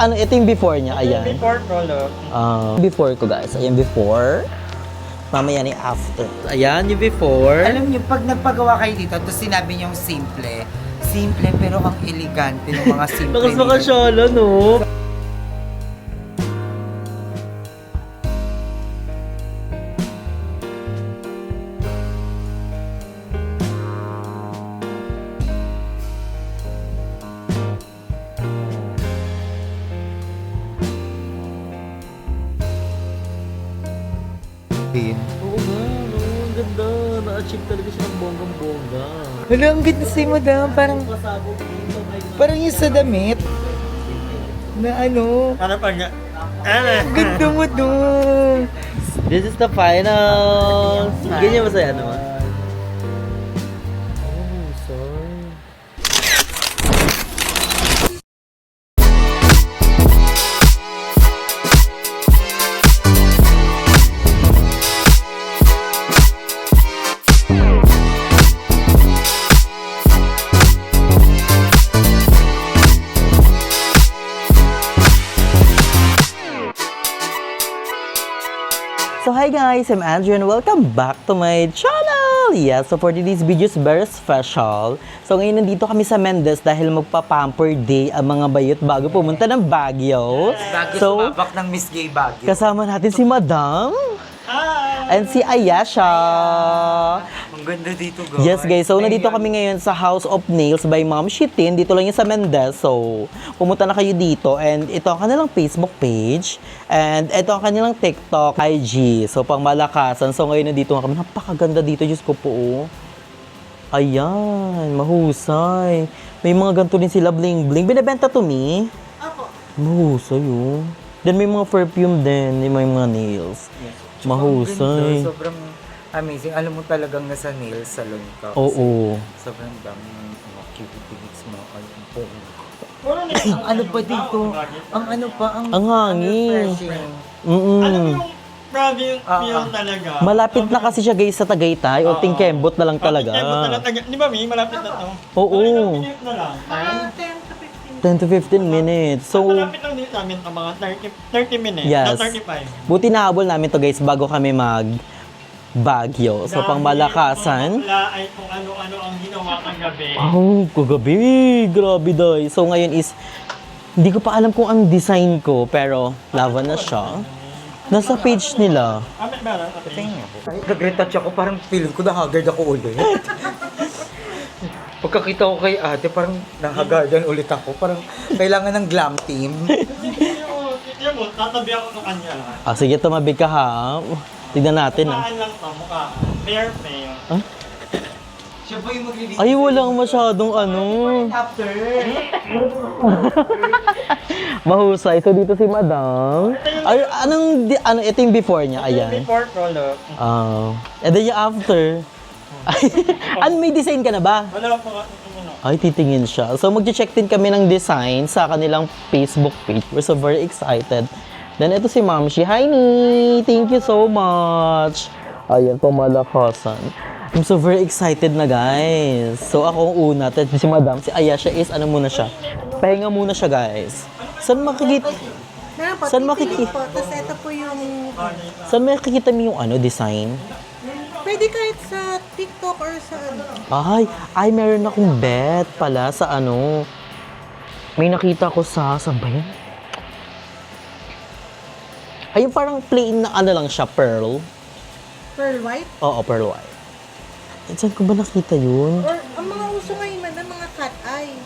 ito yung before niya, ayan. Before ko, look. Before ko guys, ayan before. Mamaya ni after. Ayan yung before. Alam niyo, pag nagpagawa kayo dito, tapos sinabi niyong simple pero ang elegante ng mga simple. Lakas makasyala, no? Oo nga, no? Ang ganda. Na-achieve talaga siya ng bonggang-bongga. Hala, ang ganda si madam. Parang yung sa damit. Na ano. Ano pa nga? Ang ganda mo doon. This is the final. Ganyan masaya naman. Oh, sorry. So hi guys, I'm Andrew and welcome back to my channel! Yes, so for today's video is very special. So ngayon nandito kami sa Mendez dahil magpa-pamper day ang mga bayot bago pumunta ng Baguio. Bago So, sumabak ng Miss Gay Baguio. kasama natin si Madam Hi! and si Ayasha. Ang ganda dito, guys. Yes guys, so nandito kami ngayon sa House of Nails by Ma'am Shitin. Dito lang yun sa Mendez. So, pumunta na kayo dito. And ito ang kanilang Facebook page. And ito ang kanilang TikTok, IG. So, pang malakasan. So, ngayon nandito nga kami. Napakaganda dito. Diyos ko po. Oh. Ayan, mahusay. May mga ganito din sila, bling-bling. Binibenta to me. Opo. Mahusay, oh. Then may mga perfume din. May mga nails. Mahusay. Sobrang amazing. Alam mo talagang nasa nail salon ka. Oo. Sobrang dami ng mga cute mo. Ay, ang pong. Wala na Ang ano pa dito? Ang ano pa? Ang hangin. refreshing. Alam mo Mm. yung province feel talaga. Malapit na kasi siya guys sa Tagaytay o Tingkembot na lang talaga. Di ba, May? Malapit na to. Oo. 10 minutes na lang. 10 to 15 minutes. So, Malapit lang din sa amin ang mga 30 minutes. Yes. Na 35. buti nahabol namin to guys bago kami mag Baguio. So, pang malakasan. Wala ay kung ano-ano ang ginawa kagabi. Oh, kagabi. Grabe day. So, ngayon is, hindi ko pa alam kung ang design ko, pero laban na siya. Nasa page nila. Amin ba? Nag-retouch ako, parang feeling ko nahagard ako ulit. Pagkakita ko kay ate, parang nahagardan ulit ako. Parang kailangan ng glam team. Tignan mo, tatabi ako ng kanya. Ah, sige, tumabig ka ha. Tignan natin ah. Mukhaan lang to, mukha. Fair. Siya ba yung mag-release? Ay, walang masyadong ano. After. Mahusay. So, dito si Madam. Ay, ito yung before niya. Ayan. Before ko, look. And then yung after. Ano, may design ka na ba? Wala pa ka. Ay, titingin siya. So, mag-check din kami ng design sa kanilang Facebook page. We're so very excited. Then, ito si Ma'am Shi. Hi, Ni! Thank you so much. Ayan, pamalakasan. I'm so very excited na, guys. So, ako ang una. Then, si Madam, si Ayasha is, ano muna siya? Pahinga muna siya, guys. Saan makikita? Meron po, Saan titingin makiki- po. Tapos ito po yung... Saan makikita mo yung ano, design? Pwede kahit sa TikTok or sa ano. Ay, meron akong bet pala sa ano. May nakita ko saan ba yan? Ay, yung parang plain na ano lang siya, pearl. Pearl white. Oo, pearl white. Eh, saan ko ba nakita yun? Or ang mga uso ngayon man, ang mga cat eye.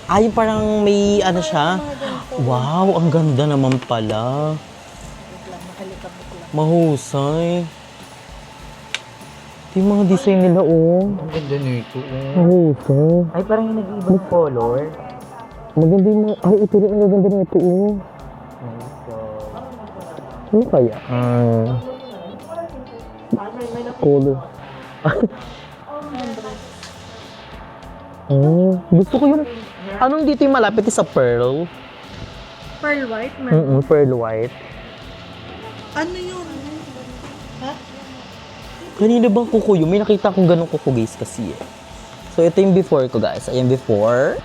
Ay, yung parang may ano siya. Mga ganito. Wow, ang ganda naman pala. Wait lang, makalikabot lang. Mahusay. Ito yung mga design nila, oh. Ang ganda nito. Mahusay. Ay, parang yung nag-iibang color. Maganda yung mga... Ay, ito rin ang ganda nito, oh. Ano kaya? Color. Gusto ko yung... Anong dito yung malapit sa pearl? Pearl white man. Pearl white. Ano yun? Ha? Kanina bang kuko yun? May nakita akong ganong kuko guys kasi eh. So ito yung before ko guys. Ayan before.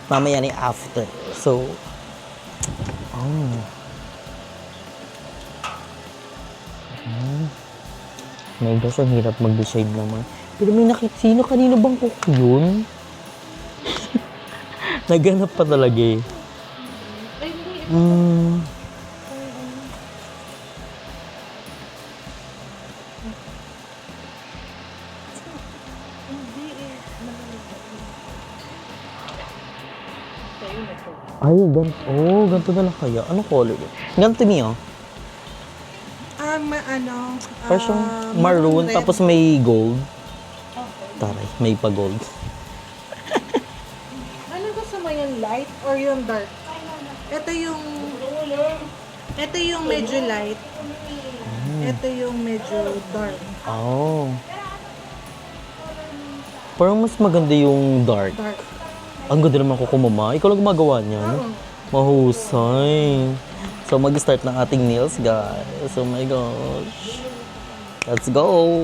Mamaya na yung after. So, Oh. My gosh, ang hirap mag-decide naman. Pero may sino kanino bang cook yun? Naganap pa talaga eh. Ay, hindi. Hindi eh. Ay, ganito. Oh, ganito na lang kaya. Anong color yun? Ganito niyo. Ano? Parang siyang maroon, red. tapos may gold. Taray, may pa-gold. Ano gusto mo, yung light or yung dark? Ito yung medyo light. Ito yung medyo dark. Oh. Parang mas maganda yung dark. Dark. Ang ganda naman ko kumama. Ikaw lang gumagawa niyan. Mahusay. So, mag-start ng ating nails, guys. Oh my gosh. Let's go!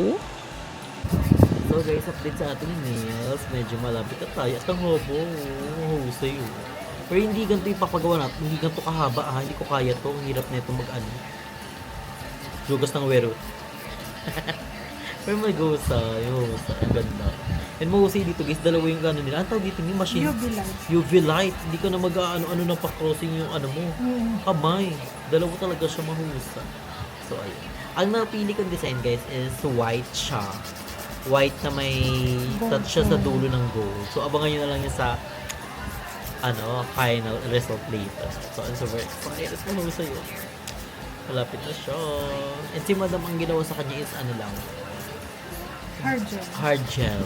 So, guys, update sa ating nails. Medyo malapit na tayo. At ang hobo. Mahusay yun. Pero hindi ganito yung papagawa natin. Hindi ganito kahaba, ha. Hindi ko kaya to. Ang hirap na ito mag-ano. Lugas ng wero. Pero may husay. Husay. Ang ganda. And mahusay dito, guys. Dalawa yung gano'n nila. Ang tawag dito yung machine. UV light. UV light. Hindi ka na mag-ano na pa-crossing yung ano mo. Kamay. Dalawa talaga siya mahusay. So, ayun. Ang napili kong design, guys, is white siya. White na may touch siya sa dulo ng gold. So, abangan nyo na lang yun sa final result later. So, I'm super excited. Mahusay yun. Malapit na siya. And si Madam, ang ginawa sa kanya is ano lang, Hard gel. hard gel.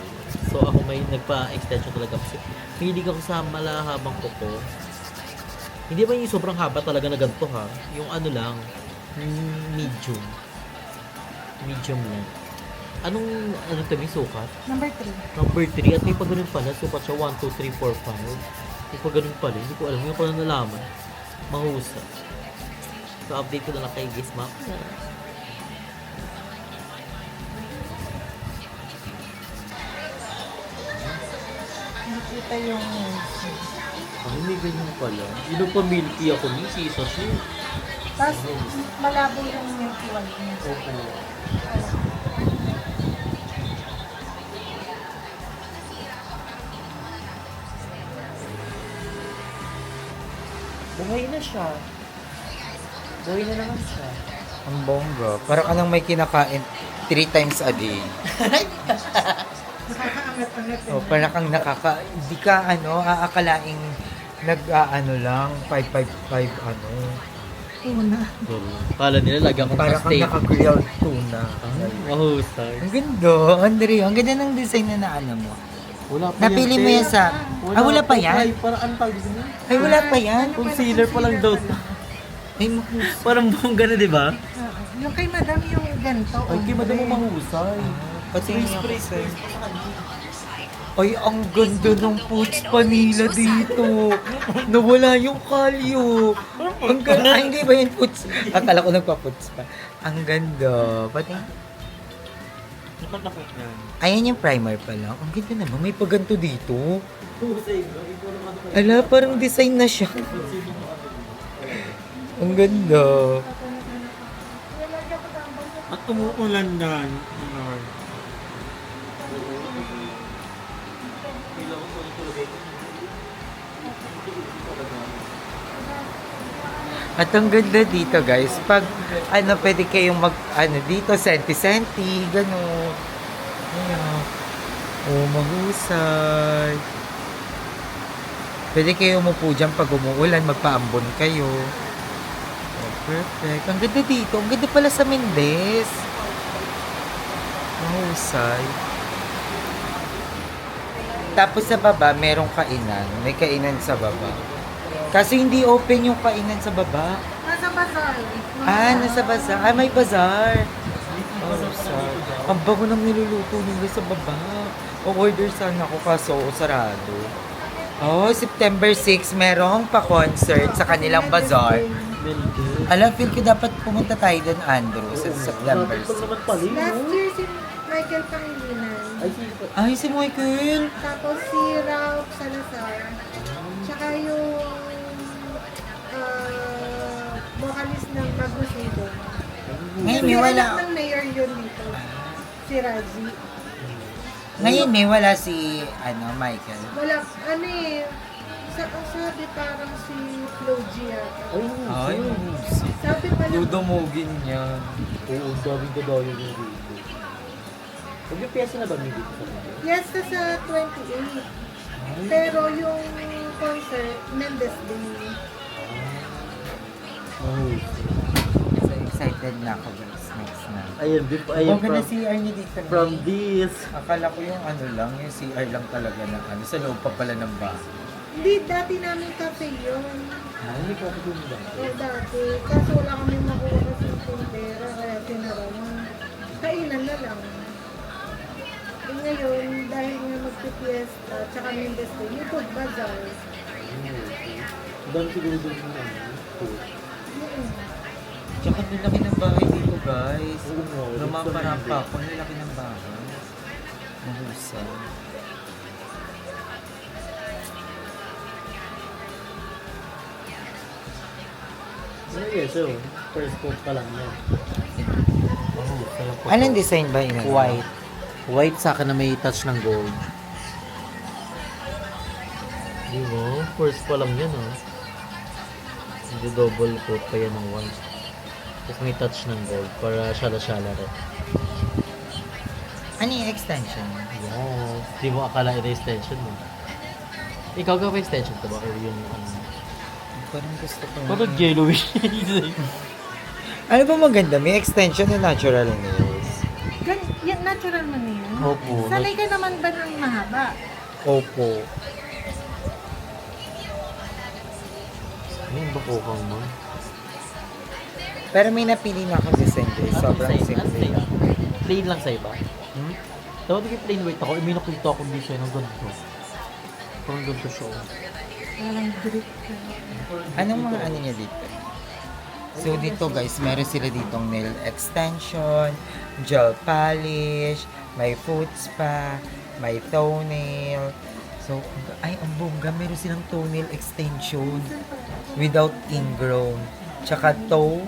So ako may nagpa-extension talaga kasi hilig ako sa malahabang kuko. Hindi ba yung sobrang haba talaga na ganito ha? Yung ano lang, medium. Medium lang. Ano ito may sukat? Number 3. Number 3 at may pa ganun pala. Sukat siya 1, 2, 3, 4, 5. May pa ganun pala. Hindi ko alam. Yung pala nalaman. Mahusa. So update ko na lang kay Guys Map. Nakita yung Ay, may ganyan pala. Yung pa-milky ako ni Sisa siya. tapos malabo yung milky white niya. Opo. Buhay na siya. Buhay na naman siya. Ang bongga. Parang anong may kinakain 3 times a day. Nakakaangat-angat O, parang kang hindi ka aakalaing lang, 555 Una. Kala nila lagi akong Parang kang pa-steak. naka-grilled tuna. Mahusay. Ang ganda, Andre. Ang ganda ng design na naano mo. Wala pa Napili mo yan sa... wala pa yan? Parang ang tawag dito. Ay, wala pa yan? Concealer pa lang daw. Ay, Parang bongga na, di ba? Yung kay madam yung ganito. Ay, kay madam mo mahusay. pati spray. Ay, ang ganda ng puts pa nila dito. Nawala yung kalyo. Ang ganda. Ay, hindi ba yung puts? Akala ko nagpa-puts pa. Ang ganda. Pati... Nakatakot yan. Ayan yung primer pa lang. Ang ganda naman. May paganto dito. Ala, parang design na siya. Ang ganda. At umuulan na. At ang ganda dito, guys. Pag, pwede kayong dito, senti-senti, gano'n. Ayan. Oh, mahusay. Pwede kayo umupo dyan pag umuulan, magpaambon kayo. Oh, perfect. Ang ganda dito. Ang ganda pala sa Mendes. Mahusay. Tapos sa baba, merong kainan. May kainan sa baba. Kasi hindi open yung kainan sa baba. Nasa bazaar. Nasa bazaar. May bazaar. Bazaar. Ang bago ng niluluto nila sa baba. O-order sana ako kaso sarado. Oh, September 6, merong pa-concert sa kanilang bazaar. Alam, feel ko dapat pumunta tayo doon, Andrew, sa September 6. Last year si Michael Pangilinan. Ay, si Michael! Tapos si Ralph Salazar. Tsaka yung vocalist ng Magusido. Ngayon Si may wala. anak ng mayor yun dito. Si Razi. Ngayon may wala si, Michael. Wala, ano eh, sabi parang si Flo G yata. Ay, Sabi pala, dudumugin yan. Oo, daming gadayo yung dito. Mag-piyesa na ba may dito sa mga? yes na sa 28. Pero yung concert, Mendes Day. So excited na ako guys. Next na. Ayun, Oh, ganda si Arnie dito. from this. Akala ko yung lang, yung CR lang talaga ng sa loob pa pala ng bahay. Hindi, dati namin cafe yun. Ay, bakit yun ba? O dati. Kaso wala kami makuha kasi pera, kaya tinarawan. Kainan na lang. Eh ngayon, dahil nga magpipiesta, tsaka Mendes Day, may food bazaar. Dami siguro doon yung Mm. Tsaka nilaki ng bahay dito guys. Oo nga, Lumaparapa ako, nilaki ng bahay. Mahusay. Ano yes, so, first coat pa lang yan. Anong design ba yun? White. White sa akin na may touch ng gold. Di ba? First pa lang yan, oh. Hindi double coat pa yan ng white. Tapos may touch ng gold para shala-shala rin. Ano yung extension? Yes. Di mo akala ito extension mo. Ikaw ka pa extension ka ba? Or yung ano? Parang gusto ko. Parang yellowish. Ano ba maganda? May extension na natural nails. Yan, natural man yan. Opo. Sanay ka naman ba ng mahaba? Opo. Ayun, bako kang mo. Pero may napili na akong design guys. Sobrang simple lang. Plain lang sa iba? Hmm? Dapat yung plain white ako. May nakita akong design ng ganito. Parang ganito siya. Parang drip ka. Anong mga ano niya dito? So dito guys, meron sila ditong nail extension, gel polish, may foot spa, may toenail. So, ay, ang bongga, meron silang toenail extension without ingrown. Tsaka toe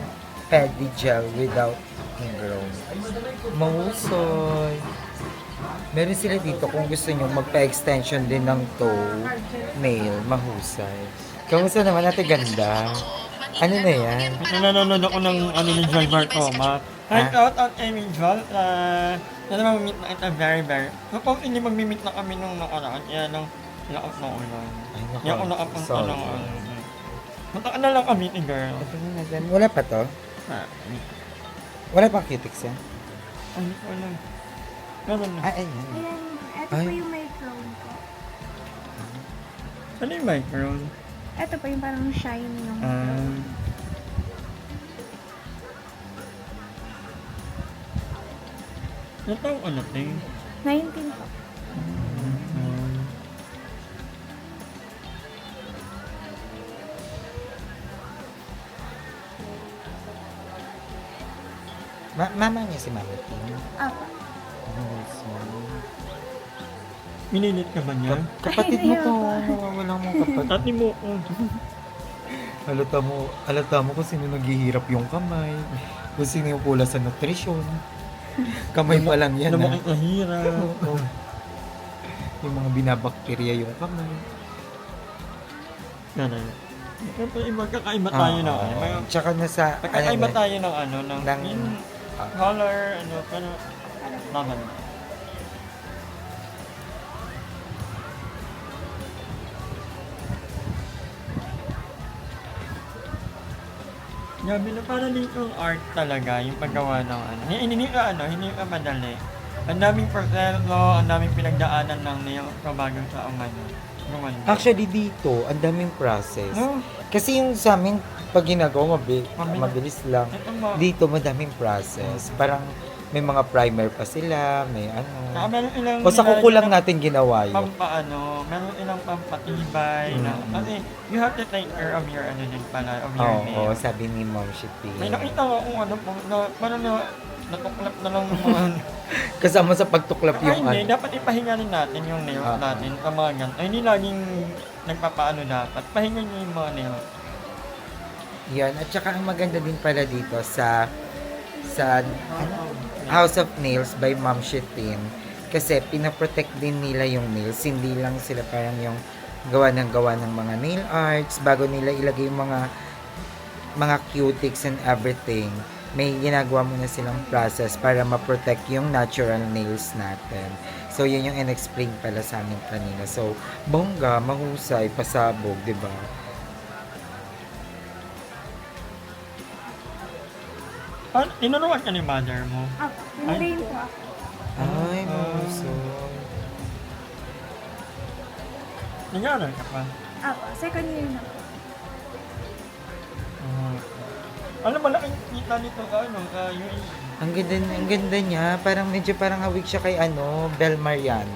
pedigel without ingrown. Mahusoy. Meron sila dito kung gusto nyo magpa-extension din ng toe nail, mahusay. Kamusta naman natin ganda? Ano na yan? Nanonood ako ng ni Joel Marcoma. Hi, out Amy Joel. Sana mag-meet na kita very. Kapag hindi mag-meet na kami nung nakaraan, yan ang lakas na ulan. Ay, naku. Yan ang nakapunta Sorry. ng Punta ka na lang kami ni girl. Wala pa to? Ah, Wala pa cutics yan? ano ko alam. Meron na. Ay, ayan. Ayan, ito Ay. po yung microphone ko. Ano yung microphone? Ito po yung parang shiny yung Ano taong ano, ting? 19 po. Mama niya si Mama Tim. Apa. Minilit ka ba niya? Kapatid mo to. Wala mong kapatid. Tati mo. Halata mo kung sino naghihirap yung kamay. Kung sino yung pula sa nutrisyon. Kamay pa lang yan. Ano mo ah. kang kahirap? Yung mga binabakterya yung kamay. Ganun. Pero magkakaiba tayo ng ano. May- Tsaka nasa... Magkakaiba tayo ng ano, ng Ng- color, ano, pero naman. Grabe na parang dito art talaga, yung paggawa ng ano. Hindi ka madali. Ang daming proseso, ang daming pinagdaanan ng nail ko bago sa ano. Gumanda. Actually dito, ang daming process. No? Kasi yung sa amin, pag ginagawa, Mabilis. mabilis lang. Ito mo. Dito, madaming process. Parang may mga primer pa sila, may ano. Meron ilang O sa kuko lang nilalagyan ng natin ginawa yun. pampaano, meron ilang pampatibay na, kasi you have to take care of your ano din pala, of your Oo, nail. sabi ni Mom Shippy. May nakita ko kung ano po, na, parang na, natuklap na lang yung mga, Kasama sa pagtuklap ay yung hindi, ano. dapat ipahinga rin natin yung nail Ah. natin, sa mga ganun. Ay, hindi laging nagpapaano dapat, pahinga nyo yung mga nail. Yan. At saka ang maganda din pala dito sa House of Nails by Ma'am Shetin. Kasi pinaprotect din nila yung nails. Hindi lang sila parang yung gawa ng mga nail arts. Bago nila ilagay yung mga cutics and everything, may ginagawa muna silang process para ma-protect yung natural nails natin. So, yun yung in-explain pala sa amin kanina. So, bongga, mahusay, pasabog, di ba? Tinuruan ka ni mother mo. Apo, tinrain po ako. Ay, mahusay. Nag-aaral ka pa. Apo, second year na po. Alam, malaking kita nito yung... Ang ganda niya. Medyo parang hawig siya kay Bel Mariano.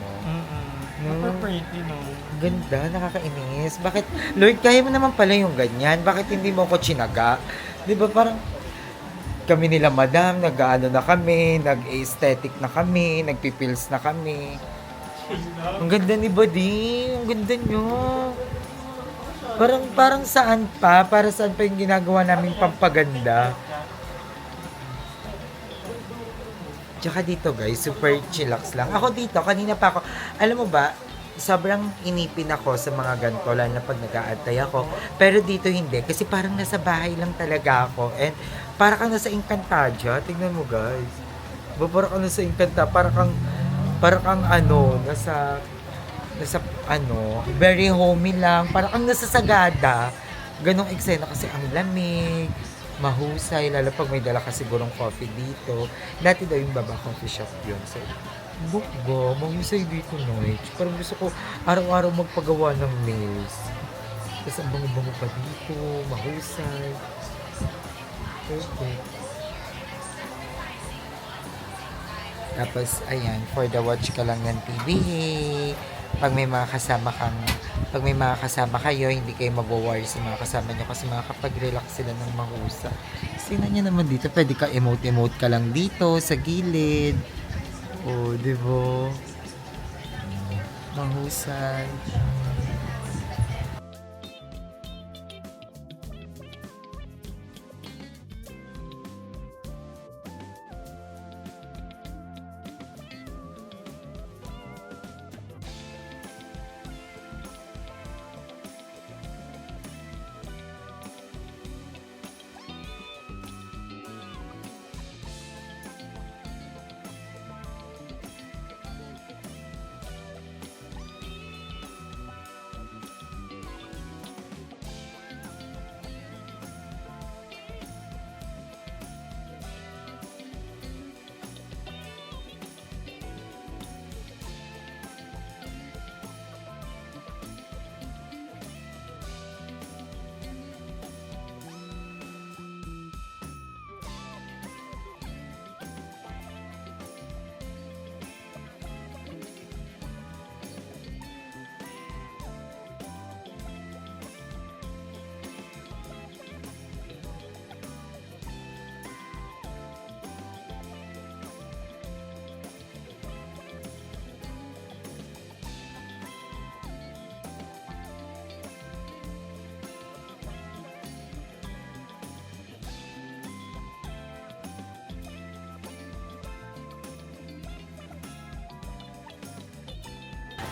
Super pretty, no? Ang ganda, nakakainis. Bakit, Lord, kaya mo naman pala yung ganyan. Bakit hindi mo ko chinaga? Di ba parang kami nila madam, nag-ano na kami, nag-aesthetic na kami, nagpipils na kami. Ang ganda ni Buddy. Ang ganda niyo. Parang saan pa? Para saan pa yung ginagawa naming pampaganda? Tsaka dito guys, super chillax lang. Ako dito, kanina pa ako, alam mo ba, sobrang inipin ako sa mga ganito, lalo na pag nag-aantay ako. Pero dito hindi, kasi parang nasa bahay lang talaga ako. And para kang nasa Encantadia, tingnan mo guys. Parang kang nasa Encantadia, parang kang nasa very homey lang, parang kang nasa Sagada. Ganong eksena kasi ang lamig, mahusay, lalo pag may dala ka sigurong coffee dito. Dati daw yung Baba Coffee Shop yun. So, bukbo, mahusay dito, Noy. Parang gusto ko araw-araw magpagawa ng nails. Tapos ang bango-bango pa dito, mahusay. Okay. Tapos, ayan, for the watch ka lang ng TV. Pag may mga kasama kayo, hindi kayo mag-worry sa mga kasama nyo kasi makakapag-relax sila ng mahusay. Sino nyo naman dito? Pwede ka emote ka lang dito, sa gilid. Oh, di ba? Mahusay.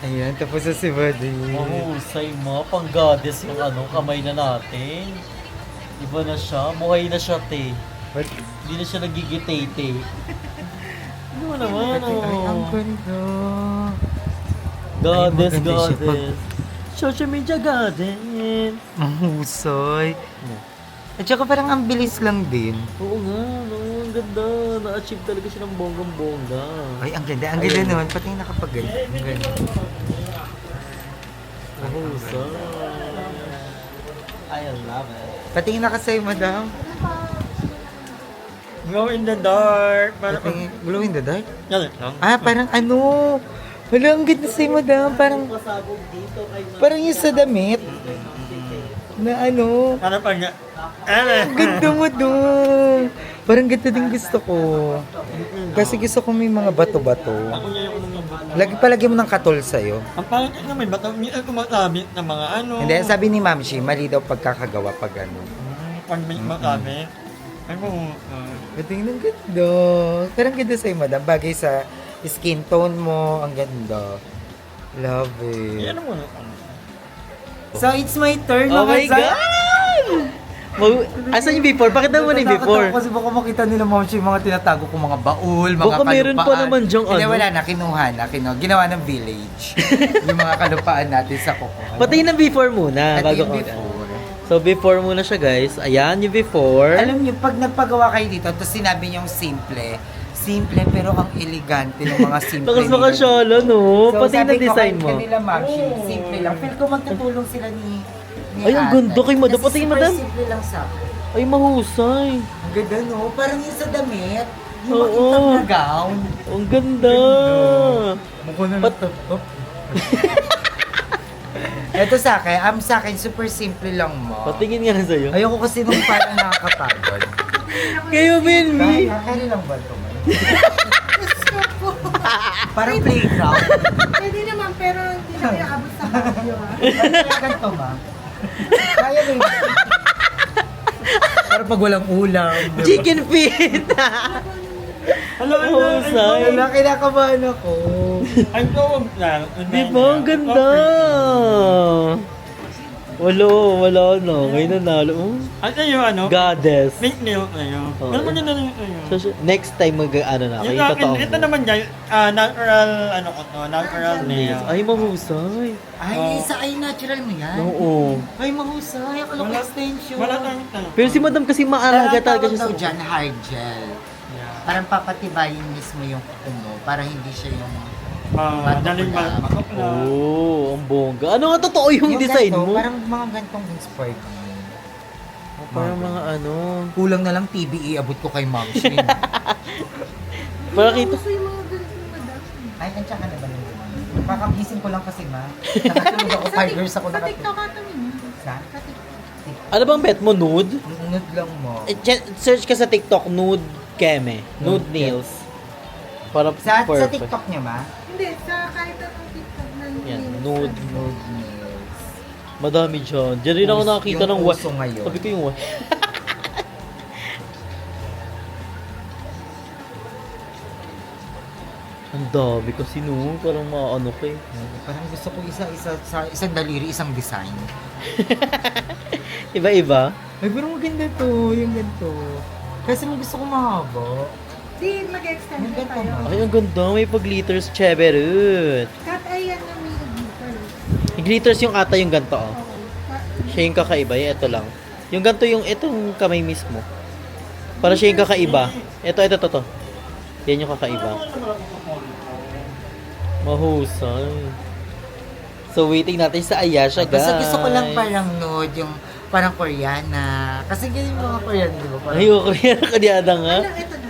Ayan, tapos na si Buddy. Mahusay mo, pang goddess yung kamay na natin. Iba na siya, buhay na siya, te. But, Hindi na siya nagigitete. Ano mo naman, ay, ang ganda. Goddess, Ay, maganda siya goddess. Social media goddess. Mahusay. At saka parang ang bilis lang din. Oo nga, no, ang ganda. Na-achieve talaga siya ng bonggang-bongga. Ay, ang ganda. Ang ganda naman. Pati yung nakapaganda. Ang ganda. Mahusay. I love it. Pati yung nakasayo, madam. Glow in the dark. Pati yung glow in the dark. Galit lang. Ah, parang Wala, ang ganda sa'yo, madam. Parang yung sa damit. Na Ano pa nga? Ang ganda mo doon. Parang ganda din gusto ko. Kasi gusto ko may mga bato-bato. Ako niya yung Palagi mo ng katol sa'yo. Ang pangit naman, ba't minsan kumakabit ng mga Hindi, sabi ni Ma'am Shi, mali daw pagkakagawa pag ano. pag-meet mo kami. Ay mo, Gating ng ganda. Pero ang ganda sa'yo, madam. Bagay sa skin tone mo. Ang ganda. Love it. ano mo, So, it's my turn. Oh my Zay. God! Asan yung before? Pakita mo na yung before. Nakakatawa kasi baka makita nila ma'am yung mga tinatago ko, mga baul, mga Baka meron pa kalupaan. naman dyang Hindi, ano. wala na, kinuha na, ginawa ng village. Yung mga kalupaan natin sa kuko. Pati yung before muna. At Bago yung ko. before. So, before muna siya, guys. Ayan, yung before. Alam niyo, pag nagpagawa kayo dito, tapos sinabi niyong simple pero ang elegante ng mga simple Bakas baka shala, no? Pati sabi na design ko mo. kanila, ma'am, simple lang. Feel ko magtutulong sila ni Ay, ang ate. ganda kay madam. Kasi Pati kay super madam. simple lang sa akin. Ay, mahusay. Ang ganda, no? Parang yung sa damit. Yung Oo. makitang na gown. Ang ganda. Mukha na Ito sa akin, super simple lang mo. Patingin nga sa'yo. Ayoko kasi nung parang nakakapagod. Kayo, Benmi. Kaya lang ba ito, man? Parang playground. Pwede naman, pero hindi na kaya abot sa bagyo, ha? Kaya ganito, ma. Kaya ba yun? Parang pag walang ulam. diba? Chicken feet. Mahusay. Wala, kinakabahan ako. I'm so glad. Di ba? Ang ganda. Wala na. Ngayon nanalo. Oh, At yung ano, goddess. pink nail kayo. Oo. Pero maganda rin kayo. So, next time ano na, Yung kayo akin, totoo. ito naman guys, natural, natural nail. Ay, mahusay. Ay, Oh. isa ay natural mo yan. Oo. Ay, mahusay. Akala ko extension. Wala tayong tanong. Pero si madam kasi maalaga talaga siya daw sa... dyan, hard gel. Parang papatibayin mismo yung kuko mo para hindi siya yung... Daling matok na. Oh, ang bongga. Ano nga totoo yung design ganito, mo? Parang mga gantong inspired mo. Oh, parang mga ano. Kulang na lang TBE abot ko kay Ma'am Shin. Parang kita. Gusto yung mga ganito, madam. Ay, nandiyan ka na ba nung gano'n? Kakagising ko lang kasi, ma. Nakatulog ako, 5 years ako Sa TikTok ka tumingin. Sa? Sa TikTok. Ano bang bet mo? Nude? Nunod lang mo. Search ka sa TikTok, nude keme. Nude Nude nails. Para Sa perfect. TikTok niya, ma? Hindi, sa kahit anong TikTok na Yan, nails. nude. Nude nails. Madami dyan. Diyan rin ako nakakita Yung ng uso ngayon. Sabi ko yung Ang dami kasi no. Parang maano ka eh. Parang gusto ko isang daliri, isang design. Iba-iba. Ay, pero maganda to, yung ganito. Kasi mo gusto ko mahaba. Di, mag-extend Yung na ganito, tayo. ma. Ay, ang ganda. May pag-glitters. Cheberut. Kat ay yan na may glitter. Yung glitters yung ata yung ganito oh. Oo. Siya yung kakaiba. Yung ito lang. Yung ganito yung itong kamay mismo. Para siya yung kakaiba. Ito, to. Yan yung kakaiba. Mahusay. So, waiting natin sa Ayasha, guys. Basta gusto ko lang parang nude, yung parang Koreana. Kasi ganyan yung mga Koreana, di ba? Parang, Ay, okay na kanyada nga. Ano, ito na?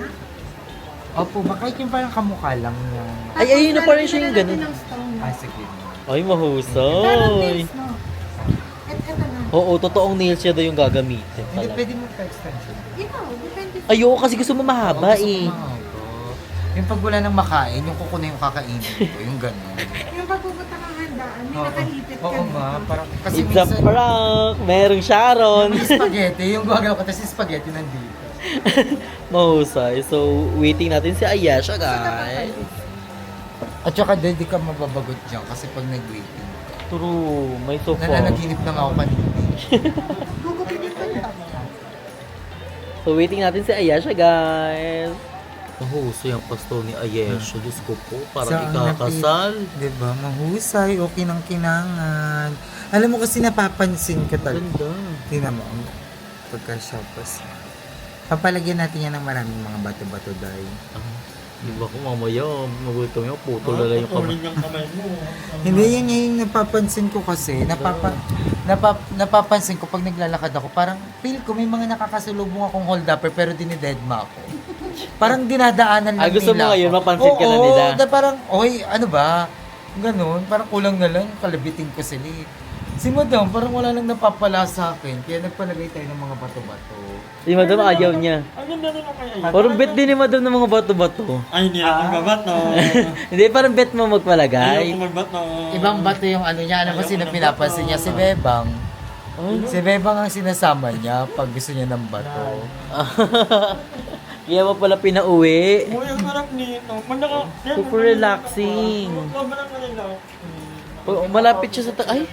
opo, kahit yung parang kamukha lang niya. Ay, ayun na parang siya yung ganun. ganun. Ah, sige. Ay, Parang mahusay. nails, no? Ito na. Oo, totoong nails siya daw yung gagamitin. Hindi, Talaga. pwede mo pa-extension. Ikaw, depende sa... Ayoko kasi gusto mo mahaba Gusto ko eh. mahaba. Yung pag wala nang makain, yung kuko na yung kakainin ko, yung gano'n. Yung pagpupunta ng handaan, may nakahipit ka. Oo nga, parang kasi It's a prank! Merong Sharon! yung spaghetti, yung gumagawa ko, tapos yung spaghetti nandito. Mahusay. So, waiting natin si Ayasha, guys. At saka di ka mababagot dyan kasi pag nag-waiting. True. May sofa. Nananaginip na nga ako kanina. Gugupinin ko na. So, waiting natin si Ayasha, guys. Mahusay ang pasto ni Ayesha. Diyos ko po, parang ikakasal. Diba? Mahusay, okay ng kinangan. Alam mo kasi napapansin ka talaga. Ganda. Tingnan mo, pagka-shoppers. Papalagyan natin yan ng maraming mga bato-bato dahil. Di ba kung mamaya, magutom yung puto na lang yung kamay. Pulin yung kamay mo. Hindi, yan yung napapansin ko kasi. Napapansin ko pag naglalakad ako, parang feel ko may mga nakakasalubong akong hold-upper pero dinidedma ako. Parang dinadaanan lang Gusto mo nila ngayon, ako. mapansin ka na Oo, nila. na parang, oy, ano ba? Ganun, parang kulang na lang, kalabitin ko sila eh. Si Madam, parang wala nang napapala sa akin, kaya nagpalagay tayo ng mga bato-bato. Si Madam, ayaw niya. Ang ganda rin ako kay Ayasha. Parang bet din ni Madam ng mga bato-bato. Ay, hindi ako magbabato. Hindi, parang bet mo Ayoko magpalagay. magbato. Ibang bato yung ano niya, alam mo sino pinapansin niya, si Bebang. Si Bebang ang sinasama niya pag gusto niya ng bato. Kaya mo pala pinauwi. Uy, ang sarap nito. Super relaxing. Sobrang relaxing. Malapit siya sa Ay,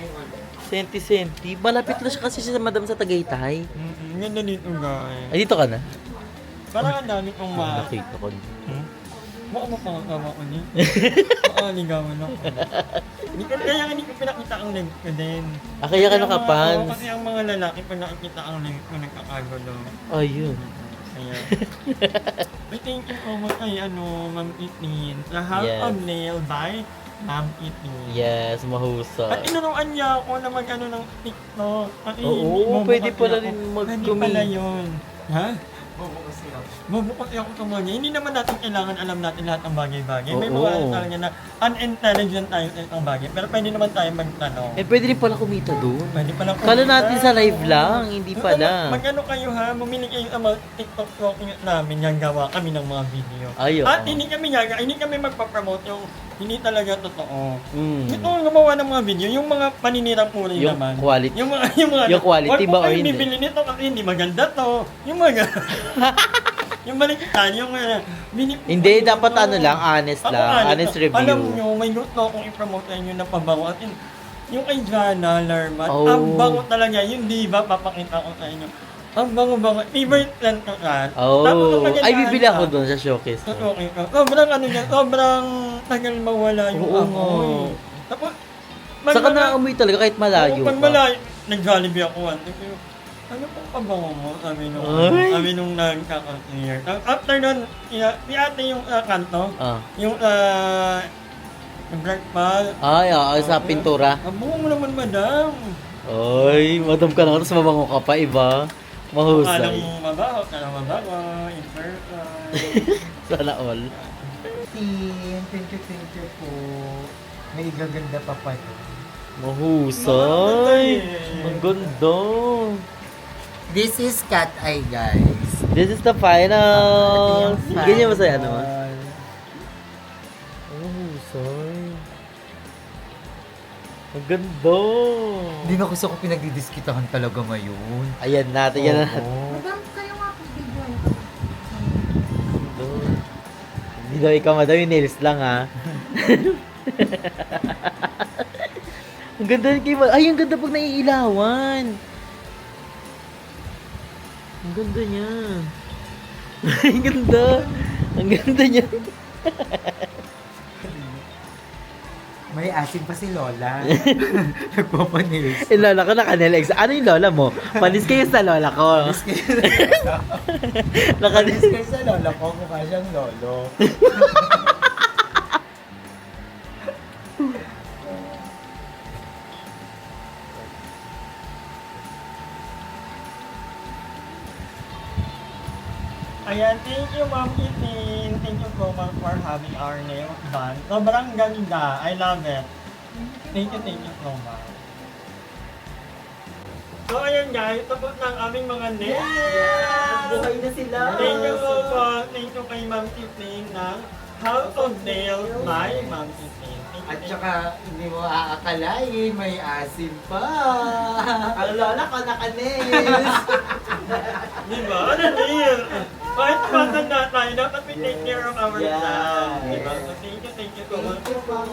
senti-senti. Malapit lang siya kasi siya sa Madam sa Tagaytay. Ganda nito, guys. Ay, dito ka na? Parang ang dami kong Nakita ko. Baka mapangakawa ko niya. Baka ligawan ako. Kaya hindi ko pinakita ang leg ko din. Kaya ka ang mga- nakapans. oo, kasi ang mga lalaki, pag nakikita ang leg ko, nagkakagulo. Ayun. Ayan. May thank you so much kay Ma'am Itin. The House Yes. of Nail by Ma'am Itin. Yes, At mahusay. inuruan niya ako na mag TikTok. At Oo, pwede pala rin Pwede pala yun. Ha? Mabukas ako sa mga hindi naman natin kailangan alam natin lahat ng bagay-bagay. May Oo. mga talaga na unintelligent tayo sa isang bagay. Pero pwede naman tayo magtanong. Pwede rin pala kumita doon. Pwede pala Kala natin sa live lang, hindi pala. Mag-ano kayo ha, bumili kayo sa mga TikTok talking namin, gagawa kami ng mga video. Ay, oo. At hindi kami magpapromote yung hindi talaga totoo. Ito Mm. ang gumawa ng mga video, yung mga paninirang puri Yung naman. quality. Yung Yung quality wag ba po or kayong hindi? bibili nito kasi hindi maganda to. Yung mga yung balikitan, yung Hindi, dapat ano lang, honest Ako, lang. Honest review. Alam nyo, may gusto akong i-promote sa inyo na pabango. At yung kay Jana Lerman, Oh. ang bango talaga. Yung diba, papakita ko sa inyo. Ang bango-bango. Favorite plant ko ka. Ay, bibili ako doon sa showcase. Okay ka. Sobrang sobrang tagal mawala yung Oo amoy. nga. Tapos, Saka na-amoy talaga kahit malayo Pag ka. malayo, nag-Jollibee ako. Ano pong pabango mo? Ay. Sabi nung nagkaka-clear. After nun, si ate yung kanto. Ah. Yung black pal. Ay, sa pintura. Ang bungo mo naman, madam. Ay, madam ka na, tapos mabango ka pa, iba. Alam Mahusay. mo mabaho, kala mabaho, in person. Sana all. Team, thank you po. May gaganda pa pa ito. Mahusay. Ang ganda. This is cat eye, guys. This is the final. Ganyan ba sa'yo, ano? Mahusay. Ang ganda. Hindi na kasi ako pinagdidiskitahan talaga ngayon. Ayan natin, yan na. Oo. Madam, kayo nga po video. Hindi daw ikaw, madam, yung nails lang, ha? Ang ganda kay Ay, ang ganda pag naiilawan. Ang ganda niya. Ang ganda. Ang ganda niya. May asin pa si Lola. Nagpapanils. Eh, lola ko naka-nail Ano yung lola mo? Panis kayo sa lola ko. Nakalis kayo sa Lola ko, mukha siyang lolo. Ayan, thank you, Ma'am Itin. Thank you so much for having our nail done. Sobrang ganda. I love it. Thank you so much. So, ayan guys, tapos na ang aming mga nails. Buhay na sila. Thank you so much. Thank you kay Ma'am Itin ng House of Nails by Ma'am Itin. At saka, hindi mo aakalain, may asin pa. Ang lola ko naka-nails. Diba? Ano deal? Kahit matanda tayo, dapat we take care of ourselves. Yes. Diba? So thank you so much.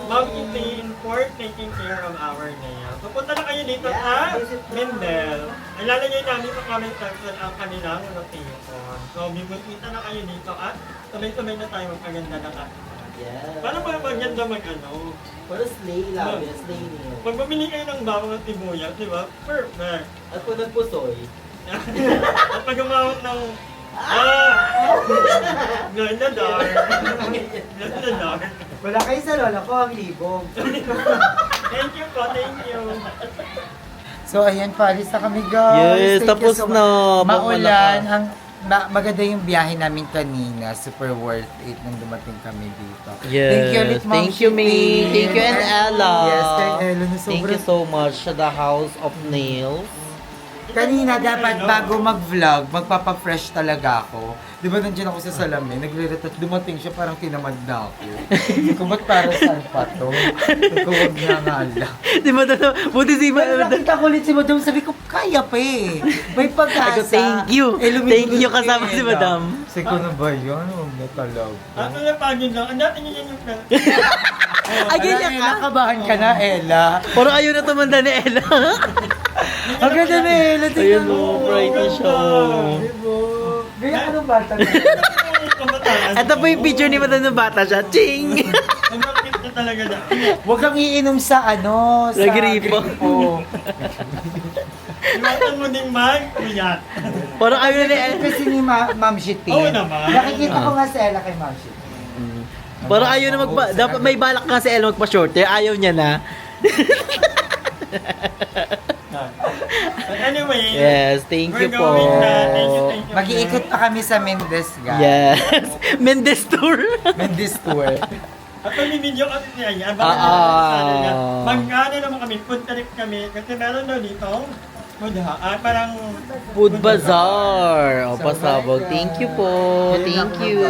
Ma'am Itin for taking care of our nails. So punta na kayo dito sa Mendel. Ilalagay namin sa comment section ang kanilang location. So bibusita na kayo dito at sabay-sabay na tayo magpaganda ng ating. Yeah. Paano ba maganda mag-ano? Para slay lang. Slay niyo. Pag bumili kayo ng bawang at sibuyas, di ba? Perfect. At kung nagpusoy, At pag umawat ng... Glow in the dark. Glow in the dark. Wala kayo sa Lola ko, ang libog. Thank you po, thank you. So, ayan, paalis na kami, guys. Yes, Thank you tapos so much. na. Maulan. Maganda yung biyahe namin kanina. Super worth it nung dumating kami dito. Yes. Thank you ulit, Ma'am Thank you, May. Shipping. Thank you, and Ella. Yes, kay Ella na Thank you so much sa The House of Nails. Kanina dapat bago mag-vlog, magpapa-fresh talaga ako. Di ba nandiyan ako sa salamin, nagre-retouch, dumating siya parang tinamad na ako. Kung ba't para saan pa to? Nagkawag na nga lang. Di ba buti si Pero nakita ko ulit si Madam, sabi ko, kaya pa eh. May pag-asa. Ako, thank you. lumigot Thank you kay kasama si Ella. Madam. Sabi ko na ba yun? Huwag na talaga. Ato na pagin lang. Ang dati niya yung plan. Ay, ganyan ka. Nakabahan ka na, Ella. Parang ayaw na tumanda ni Ella. Ang ganda na, Ella. Ayun Tingnan mo, mo. brighty siya. oh. Ganyan ka nung bata na. Ito po yung picture ni Madam nung bata siya. Ching! Ang bakit na talaga na. Huwag kang iinom sa sa Gripo. Iwasan mo din mag-uyat. Parang ayaw na ni Ella. Kasi ni Ma'am Shitin. Oo naman. Nakikita ko nga si Ella kay Ma'am Shitin. Parang ayaw na dapat may balak nga si Ella magpa-short. Ayaw niya na. But anyway, Yes, thank you we're po. going na. Thank you. Mag-iikot pa kami sa Mendes, guys. Yes. Mendes Tour. Mendes tour. At video kasi niya yan. Ah. Magkano naman kami, food trip kami. Kasi meron daw dito, parang Food Bazaar. O, pasabog. Thank you po. Thank you.